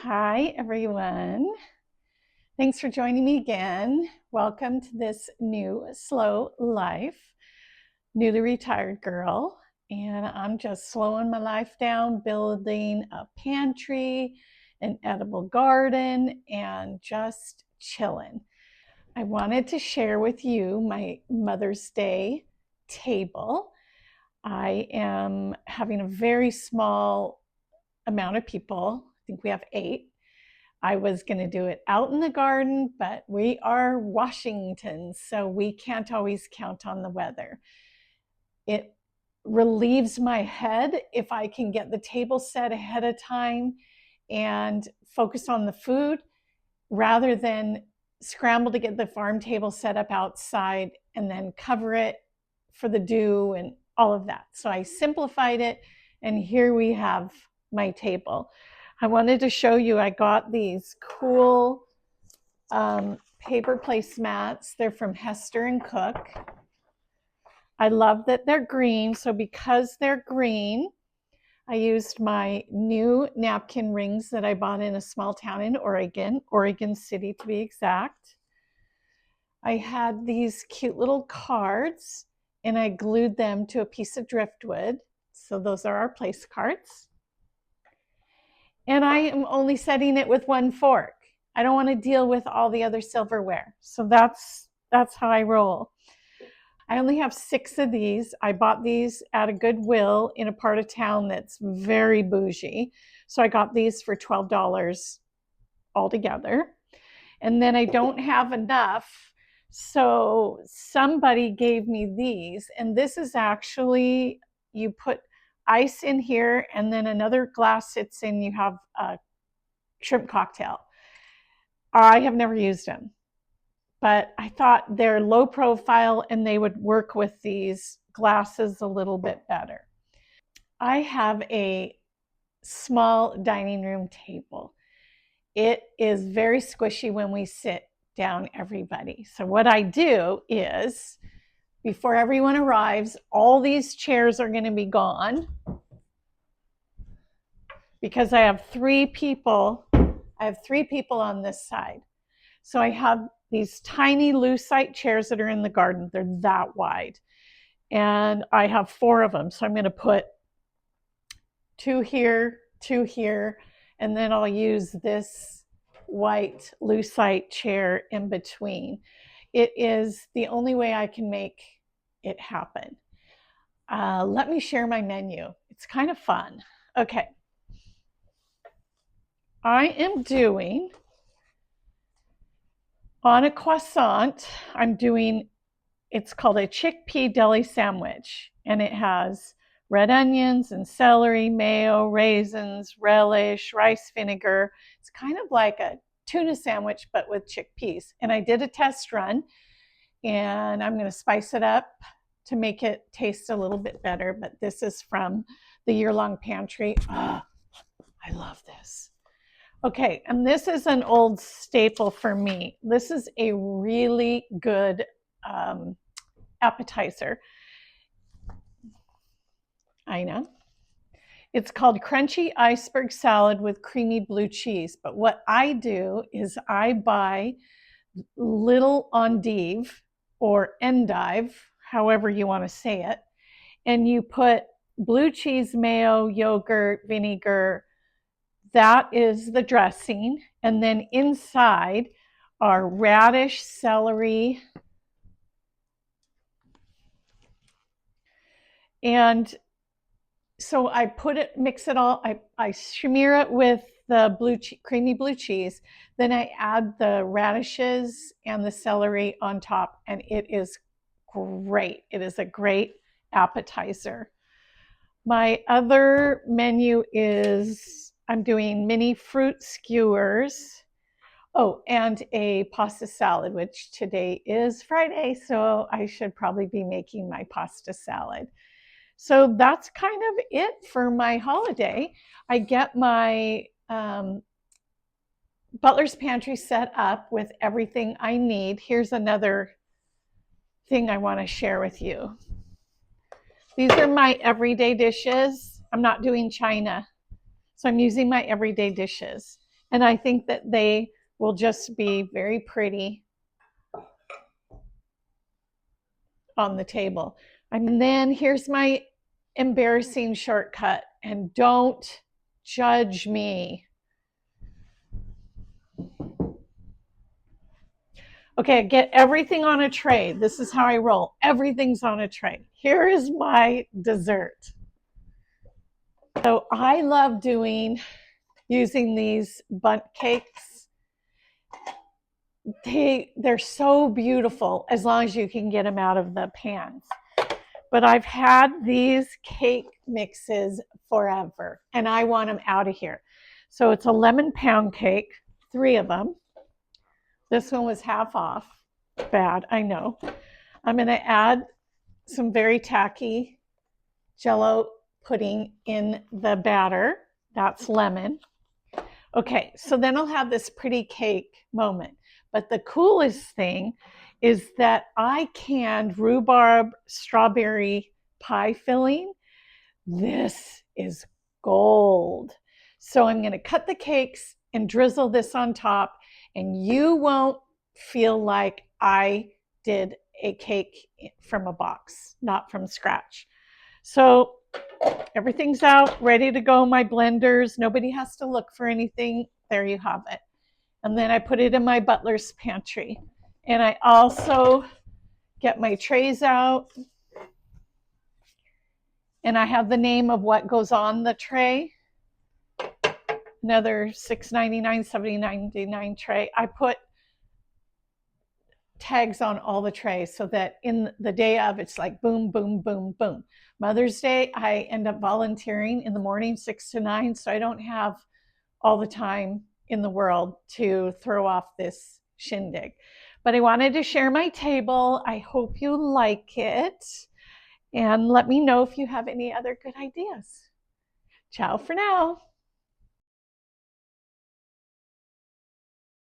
Hi, everyone. Thanks for joining me again. Welcome to this new slow life, newly retired girl. And I'm just slowing my life down, building a pantry, an edible garden, and just chilling. I wanted to share with you my Mother's Day table. I am having a very small amount of people. I think we have 8. I was going to do it out in the garden, but we are Washington, so we can't always count on the weather. It relieves my head if I can get the table set ahead of time and focus on the food rather than scramble to get the farm table set up outside and then cover it for the dew and all of that. So I simplified it, and here we have my table. I wanted to show you, I got these cool paper placemats. They're from Hester and Cook. I love that they're green. So because they're green, I used my new napkin rings that I bought in a small town in Oregon City to be exact. I had these cute little cards and I glued them to a piece of driftwood. So those are our place cards. And I am only setting it with one fork. I don't want to deal with all the other silverware. So that's how I roll. I only have 6 of these. I bought these at a Goodwill in a part of town that's very bougie. So I got these for $12 altogether. And then I don't have enough. So somebody gave me these. And this is actually, you put ice in here and then another glass sits in, you have a shrimp cocktail. I have never used them, but I thought they're low profile and they would work with these glasses a little bit better. I have a small dining room table. It is very squishy when we sit down, everybody. So what I do is, before everyone arrives, all these chairs are going to be gone because I have 3 people. I have 3 people on this side. So I have these tiny lucite chairs that are in the garden. They're that wide. And I have 4 of them. So I'm going to put 2 here, 2 here, and then I'll use this white lucite chair in between. It is the only way I can make it happen. Let me share my menu. It's kind of fun. Okay. I am doing, on a croissant, I'm doing, it's called a chickpea deli sandwich. And it has red onions and celery, mayo, raisins, relish, rice vinegar. It's kind of like a tuna sandwich, but with chickpeas. And I did a test run, and I'm going to spice it up to make it taste a little bit better. But this is from the year-long pantry. Oh, I love this. Okay, and this is an old staple for me. This is a really good appetizer. I know. It's called crunchy iceberg salad with creamy blue cheese. But what I do is I buy little endive or endive, however you want to say it, and you put blue cheese, mayo, yogurt, vinegar. That is the dressing. And then inside are radish, celery, and so I put it, mix it all, I smear it with the creamy blue cheese. Then I add the radishes and the celery on top, and it is great. It is a great appetizer. My other menu is, I'm doing mini fruit skewers. Oh, and a pasta salad, which today is Friday, so I should probably be making my pasta salad. So that's kind of it for my holiday. I get my butler's pantry set up with everything I need. Here's another thing I want to share with you. These are my everyday dishes. I'm not doing china, so I'm using my everyday dishes. And I think that they will just be very pretty on the table. And then here's my embarrassing shortcut, and don't judge me. Okay, I get everything on a tray. This is how I roll. Everything's on a tray. Here is my dessert. So I love using these bundt cakes. They're so beautiful as long as you can get them out of the pans. But I've had these cake mixes forever, and I want them out of here. So it's a lemon pound cake, 3 of them. This one was half off. Bad, I know. I'm going to add some very tacky Jell-O pudding in the batter. That's lemon. Okay, so then I'll have this pretty cake moment. But the coolest thing is that I canned rhubarb strawberry pie filling. This is gold. So I'm going to cut the cakes and drizzle this on top, and you won't feel like I did a cake from a box, not from scratch. So everything's out, ready to go, my blenders. Nobody has to look for anything. There you have it. And then I put it in my butler's pantry. And I also get my trays out. And I have the name of what goes on the tray. Another $6.99, $7.99 tray. I put tags on all the trays so that in the day of, it's like boom, boom, boom, boom. Mother's Day, I end up volunteering in the morning, 6 to 9, so I don't have all the time in the world to throw off this shindig. But I wanted to share my table. I hope you like it. And let me know if you have any other good ideas. Ciao for now.